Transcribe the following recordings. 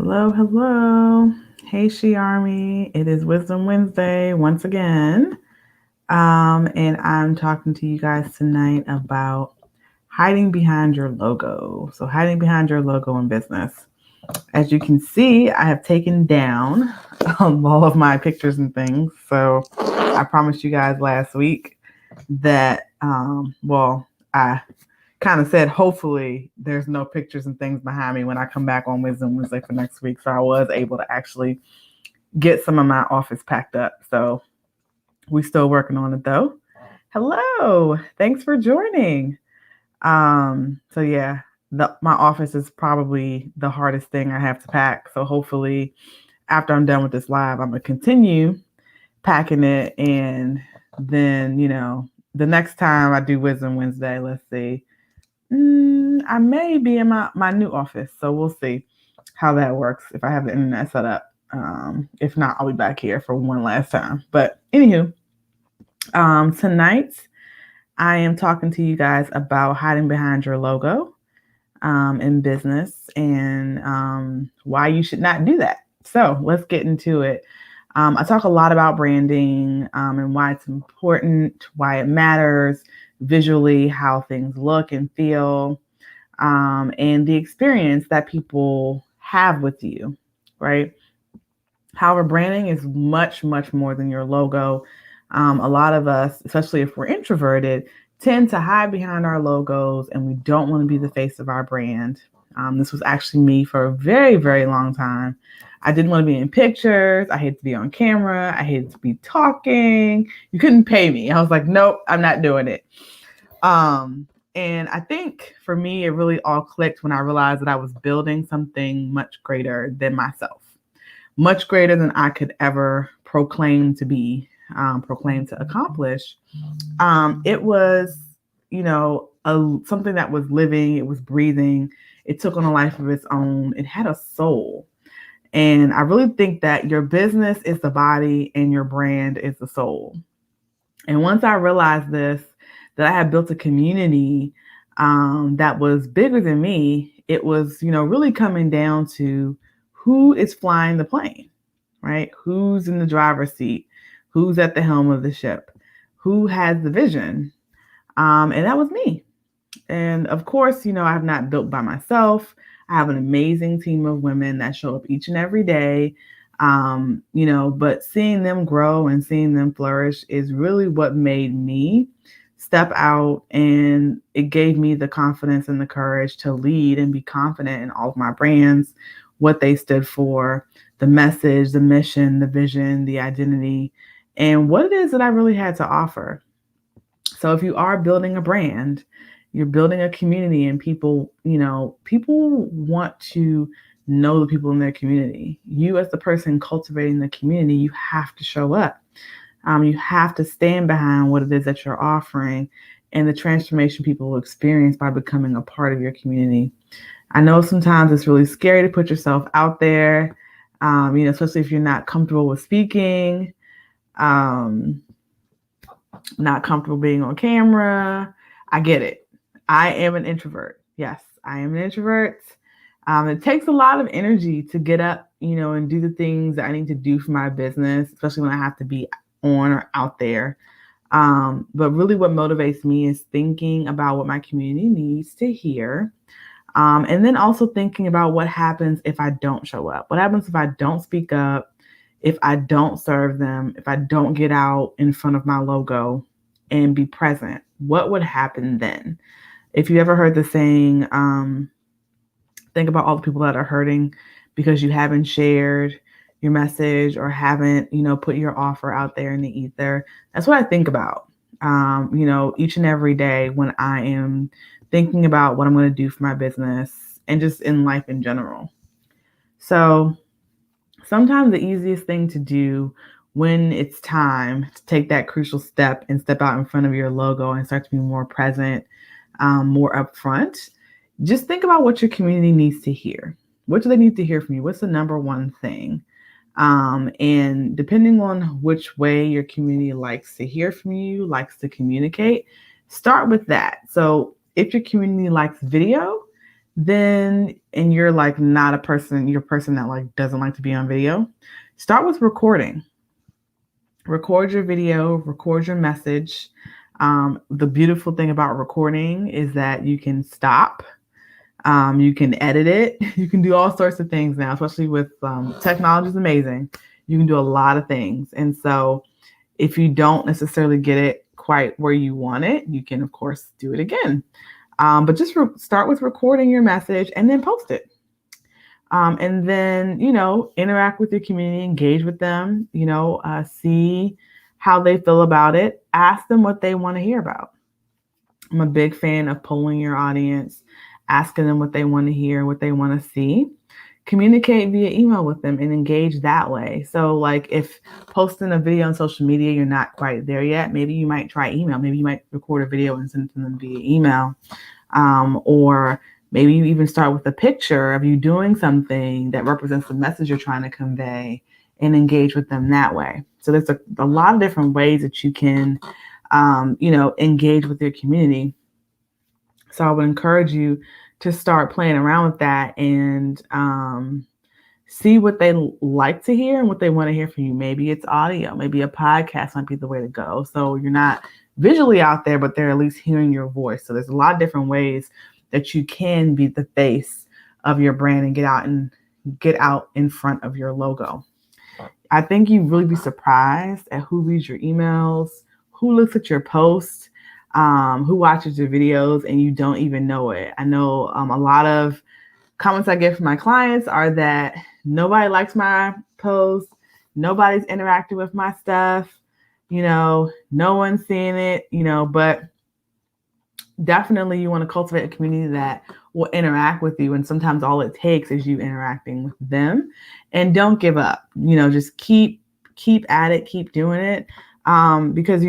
Hello, hello. Hey, She Army. It is Wisdom Wednesday once again. And I'm talking to you guys tonight about hiding behind your logo. So, hiding behind your logo in business. As you can see, I have taken down all of my pictures and things. So, I promised you guys last week that, I kind of said, hopefully there's no pictures and things behind me when I come back on Wisdom Wednesday for next week. So I was able to actually get some of my office packed up. So we still working on it though. Hello. Thanks for joining. My office is probably the hardest thing I have to pack. So hopefully after I'm done with this live, I'm gonna continue packing it, and then, the next time I do Wisdom Wednesday, let's see. I may be in my new office, so we'll see how that works if I have the internet set up. If not, I'll be back here for one last time. But anywho, tonight I am talking to you guys about hiding behind your logo in business, and why you should not do that. So let's get into it. I talk a lot about branding and why it's important, why it matters visually, how things look and feel, and the experience that people have with you, right? However, branding is much, much more than your logo. A lot of us, especially if we're introverted, tend to hide behind our logos, and we don't want to be the face of our brand. This was actually me for a very, very long time. I didn't want to be in pictures. I hated to be on camera. I hated to be talking. You couldn't pay me. I was like, nope, I'm not doing it. And I think for me, it really all clicked when I realized that I was building something much greater than myself, much greater than I could ever proclaim to be, proclaim to accomplish. It was, something that was living, it was breathing, it took on a life of its own, it had a soul. And I really think that your business is the body and your brand is the soul. And once I realized this, that I had built a community that was bigger than me, it was, really coming down to who is flying the plane, right? Who's in the driver's seat? Who's at the helm of the ship? Who has the vision? And that was me. And of course, I have not built by myself. I have an amazing team of women that show up each and every day. But seeing them grow and seeing them flourish is really what made me step out, and it gave me the confidence and the courage to lead and be confident in all of my brands, what they stood for, the message, the mission, the vision, the identity, and what it is that I really had to offer. So if you are building a brand, you're building a community, and people want to know the people in their community. You, as the person cultivating the community, you have to show up. You have to stand behind what it is that you're offering and the transformation people will experience by becoming a part of your community. I know sometimes it's really scary to put yourself out there, especially if you're not comfortable with speaking, not comfortable being on camera. I get it. I am an introvert. Yes, I am an introvert. It takes a lot of energy to get up, and do the things that I need to do for my business, especially when I have to be on or out there. But really what motivates me is thinking about what my community needs to hear. And then also thinking about what happens if I don't show up. What happens if I don't speak up, if I don't serve them, if I don't get out in front of my logo and be present? What would happen then? If you ever heard the saying, think about all the people that are hurting because you haven't shared your message or haven't, put your offer out there in the ether. That's what I think about, each and every day when I am thinking about what I'm going to do for my business and just in life in general. So sometimes the easiest thing to do when it's time to take that crucial step and step out in front of your logo and start to be more present, more upfront, just think about what your community needs to hear. What do they need to hear from you? What's the number one thing? And depending on which way your community likes to hear from you, likes to communicate, start with that. So if your community likes video, then, and you're like not a person, you're a person that like doesn't like to be on video, start with recording. Record your video, record your message. The beautiful thing about recording is that you can stop, you can edit it, you can do all sorts of things now, especially with technology is amazing. You can do a lot of things. And so if you don't necessarily get it quite where you want it, you can, of course, do it again. But just start with recording your message and then post it. And then, interact with your community, engage with them, see how they feel about it, ask them what they want to hear about. I'm a big fan of polling your audience, asking them what they want to hear, what they want to see. Communicate via email with them and engage that way. So like if posting a video on social media, you're not quite there yet, maybe you might try email. Maybe you might record a video and send it to them via email. Or maybe you even start with a picture of you doing something that represents the message you're trying to convey and engage with them that way. So there's a lot of different ways that you can, engage with your community. So I would encourage you to start playing around with that and see what they like to hear and what they want to hear from you. Maybe it's audio, maybe a podcast might be the way to go. So you're not visually out there, but they're at least hearing your voice. So there's a lot of different ways that you can be the face of your brand and get out in front of your logo. I think you'd really be surprised at who reads your emails, who looks at your posts, who watches your videos, and you don't even know it. I know a lot of comments I get from my clients are that nobody likes my posts, nobody's interacting with my stuff, no one's seeing it, but definitely you want to cultivate a community that will interact with you. And sometimes all it takes is you interacting with them. And don't give up, just keep at it, keep doing it. Because,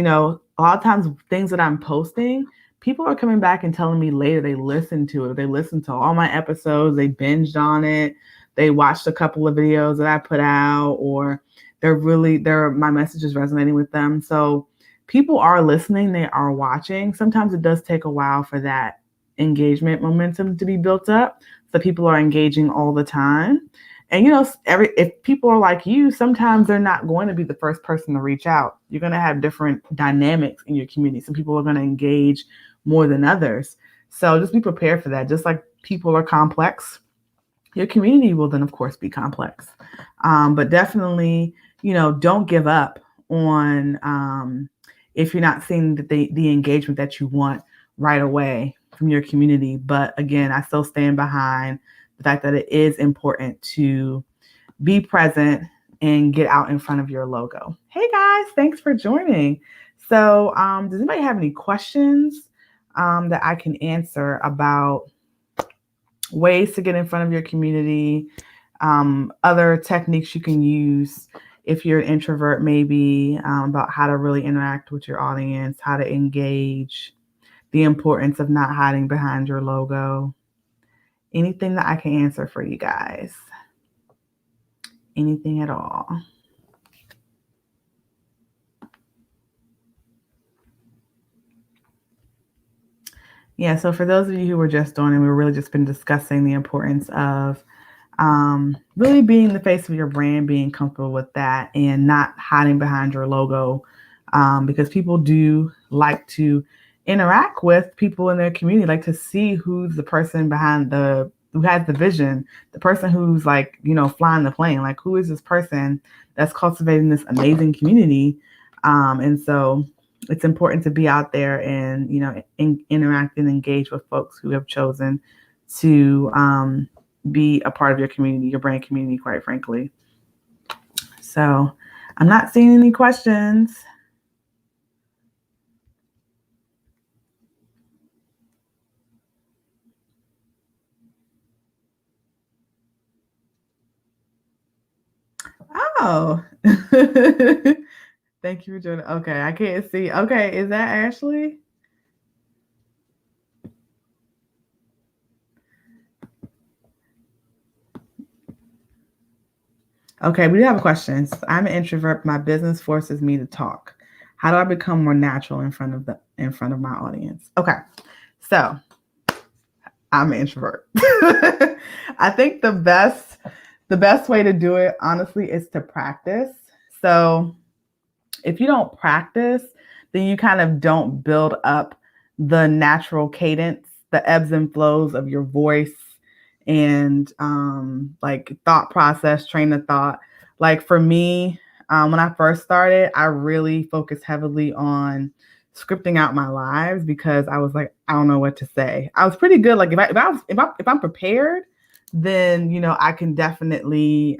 a lot of times things that I'm posting, people are coming back and telling me later they listened to it. They listened to all my episodes. They binged on it. They watched a couple of videos that I put out, or my message is resonating with them. So people are listening. They are watching. Sometimes it does take a while for that engagement momentum to be built up. So people are engaging all the time. And, if people are like you, sometimes they're not going to be the first person to reach out. You're going to have different dynamics in your community. Some people are going to engage more than others. So just be prepared for that. Just like people are complex, your community will then, of course, be complex. But definitely, don't give up on if you're not seeing the engagement that you want right away from your community. But again, I still stand behind the fact that it is important to be present and get out in front of your logo. Hey guys, thanks for joining. So does anybody have any questions that I can answer about ways to get in front of your community, other techniques you can use if you're an introvert, maybe about how to really interact with your audience, how to engage, the importance of not hiding behind your logo? Anything that I can answer for you guys. Anything at all. Yeah, so for those of you who were just joining, we've really just been discussing the importance of really being the face of your brand, being comfortable with that, and not hiding behind your logo, because people do like to interact with people in their community, like to see who's the person behind who has the vision, the person who's like, flying the plane, like who is this person that's cultivating this amazing community. And so it's important to be out there and, interact and engage with folks who have chosen to be a part of your community, your brand community, quite frankly. So I'm not seeing any questions. Oh, thank you for joining. Okay, I can't see. Okay, is that Ashley? Okay, we do have questions. I'm an introvert. My business forces me to talk. How do I become more natural in front of my audience? Okay, so I'm an introvert. I think the best way to do it, honestly, is to practice. So if you don't practice, then you kind of don't build up the natural cadence, the ebbs and flows of your voice and like thought process, train of thought. Like for me, when I first started, I really focused heavily on scripting out my lives because I was like, I don't know what to say. I was pretty good. Like if I'm prepared, then I can definitely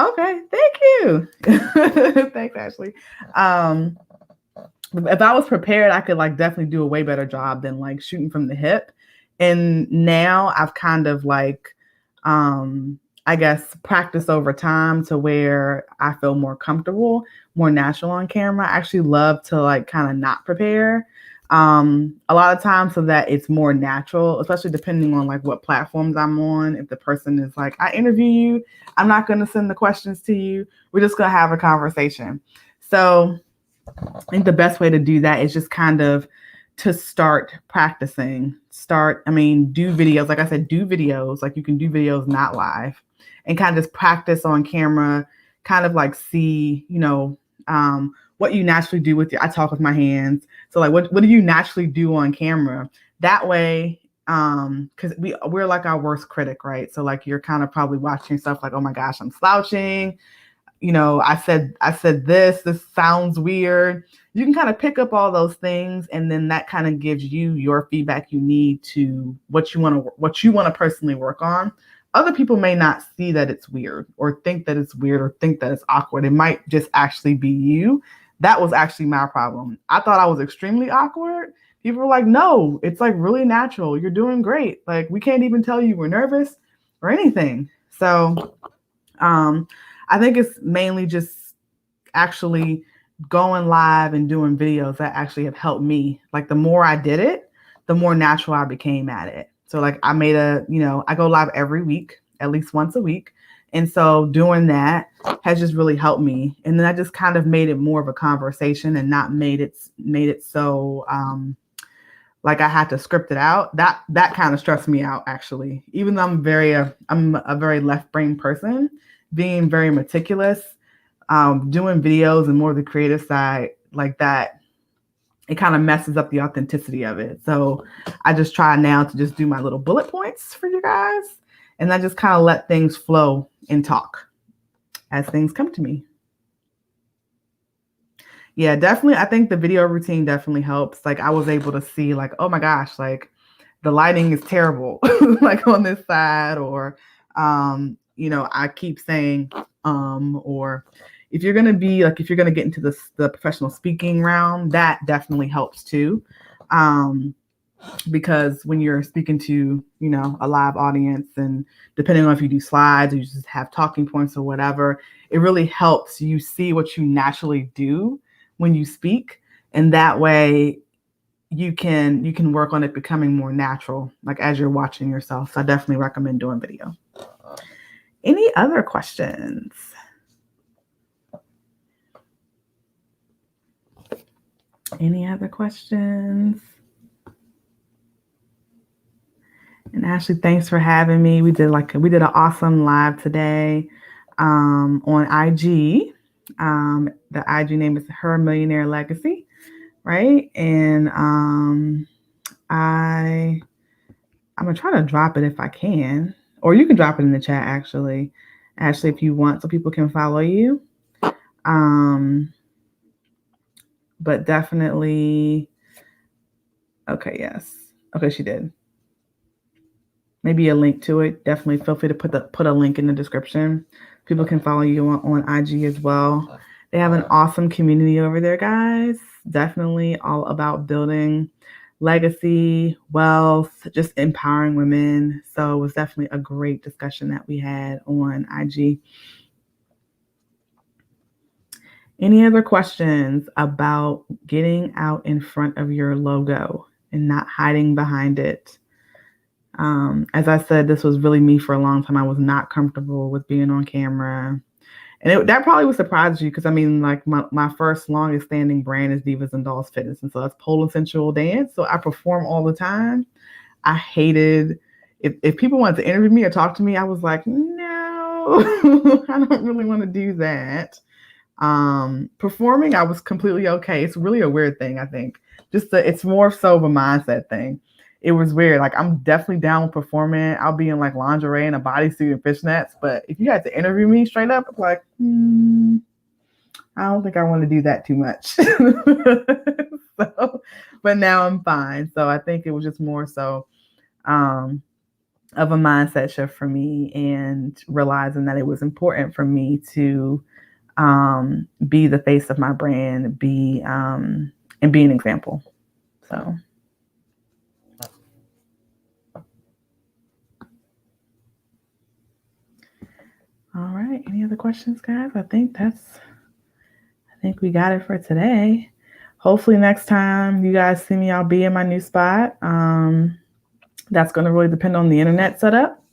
okay, thank you. Thanks, Ashley. Um, if I was prepared, I could like definitely do a way better job than like shooting from the hip. And now I've kind of like, I guess, practiced over time to where I feel more comfortable, more natural on camera. I actually love to like kind of not prepare a lot of times so that it's more natural, especially depending on like what platforms I'm on. If the person is like, I interview you, I'm not going to send the questions to you. We're just going to have a conversation. So I think the best way to do that is just kind of to start practicing. Do videos. Like I said, do videos. Like you can do videos not live and kind of just practice on camera, kind of like see, what you naturally do I talk with my hands. So like, what do you naturally do on camera? That way, because we're like our worst critic, right? So like you're kind of probably watching stuff like, oh my gosh, I'm slouching. I said this sounds weird. You can kind of pick up all those things, and then that kind of gives you your feedback you need to what you want to personally work on. Other people may not see that it's weird or think that it's weird or think that it's awkward. It might just actually be you. That was actually my problem. I thought I was extremely awkward. People were like, no, it's like really natural. You're doing great. Like we can't even tell you we're nervous or anything. So, I think it's mainly just actually going live and doing videos that actually have helped me. Like the more I did it, the more natural I became at it. So like I go live every week, at least once a week. And so doing that has just really helped me. And then I just kind of made it more of a conversation and not made it so like I had to script it out. That kind of stressed me out actually. Even though I'm a very left brain person, being very meticulous, doing videos and more of the creative side like that, it kind of messes up the authenticity of it. So I just try now to just do my little bullet points for you guys. And I just kind of let things flow and talk as things come to me. Yeah, definitely. I think the video routine definitely helps. Like I was able to see like, oh my gosh, like the lighting is terrible, like on this side, or, I keep saying, or if you're going to get into the professional speaking realm, that definitely helps too. Because when you're speaking to, a live audience and depending on if you do slides or you just have talking points or whatever, it really helps you see what you naturally do when you speak. And that way you can work on it becoming more natural, like as you're watching yourself. So I definitely recommend doing video. Any other questions? Any other questions? And Ashley, thanks for having me. We did an awesome live today on IG. The IG name is Her Millionaire Legacy, right? And I'm gonna try to drop it if I can, or you can drop it in the chat actually, Ashley, if you want, so people can follow you. But definitely, okay, yes, okay, she did. Maybe a link to it. Definitely feel free to put a link in the description. People can follow you on IG as well. They have an awesome community over there, guys. Definitely all about building legacy, wealth, just empowering women. So it was definitely a great discussion that we had on IG. Any other questions about getting out in front of your logo and not hiding behind it? As I said, this was really me for a long time. I was not comfortable with being on camera. And that probably would surprise you because I mean, like my first longest standing brand is Divas and Dolls Fitness. And so that's pole and sensual dance. So I perform all the time. I hated if people wanted to interview me or talk to me, I was like, no, I don't really want to do that. Performing, I was completely okay. It's really a weird thing, I think. It's more so of a mindset thing. It was weird. Like I'm definitely down with performing. I'll be in like lingerie and a bodysuit and fishnets. But if you had to interview me straight up, I'm like, I don't think I want to do that too much. But now I'm fine. So I think it was just more so of a mindset shift for me and realizing that it was important for me to be the face of my brand, and be an example. So. All right. Any other questions, guys? I think we got it for today. Hopefully next time you guys see me, I'll be in my new spot. That's going to really depend on the internet setup.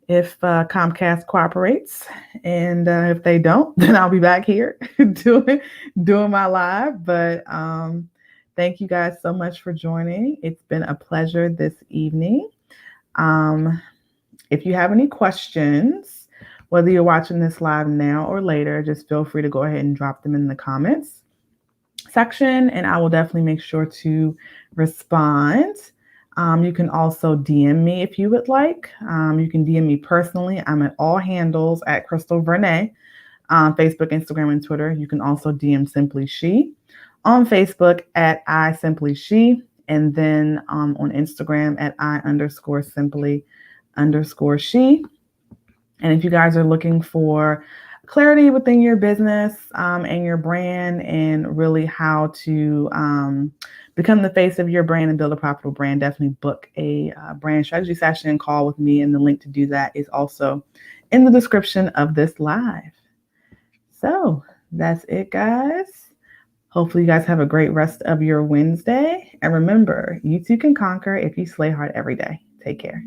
If Comcast cooperates, and if they don't, then I'll be back here doing my live. But thank you guys so much for joining. It's been a pleasure this evening. If you have any questions, whether you're watching this live now or later, just feel free to go ahead and drop them in the comments section, and I will definitely make sure to respond. You can also DM me if you would like. You can DM me personally. I'm at all handles at Crystal Vernay, Facebook, Instagram, and Twitter. You can also DM Simply She on Facebook at I Simply She, and then on Instagram at I_simply_she. And if you guys are looking for clarity within your business and your brand, and really how to become the face of your brand and build a profitable brand, definitely book a brand strategy session and call with me. And the link to do that is also in the description of this live. So that's it, guys. Hopefully you guys have a great rest of your Wednesday. And remember, you too can conquer if you slay hard every day. Take care.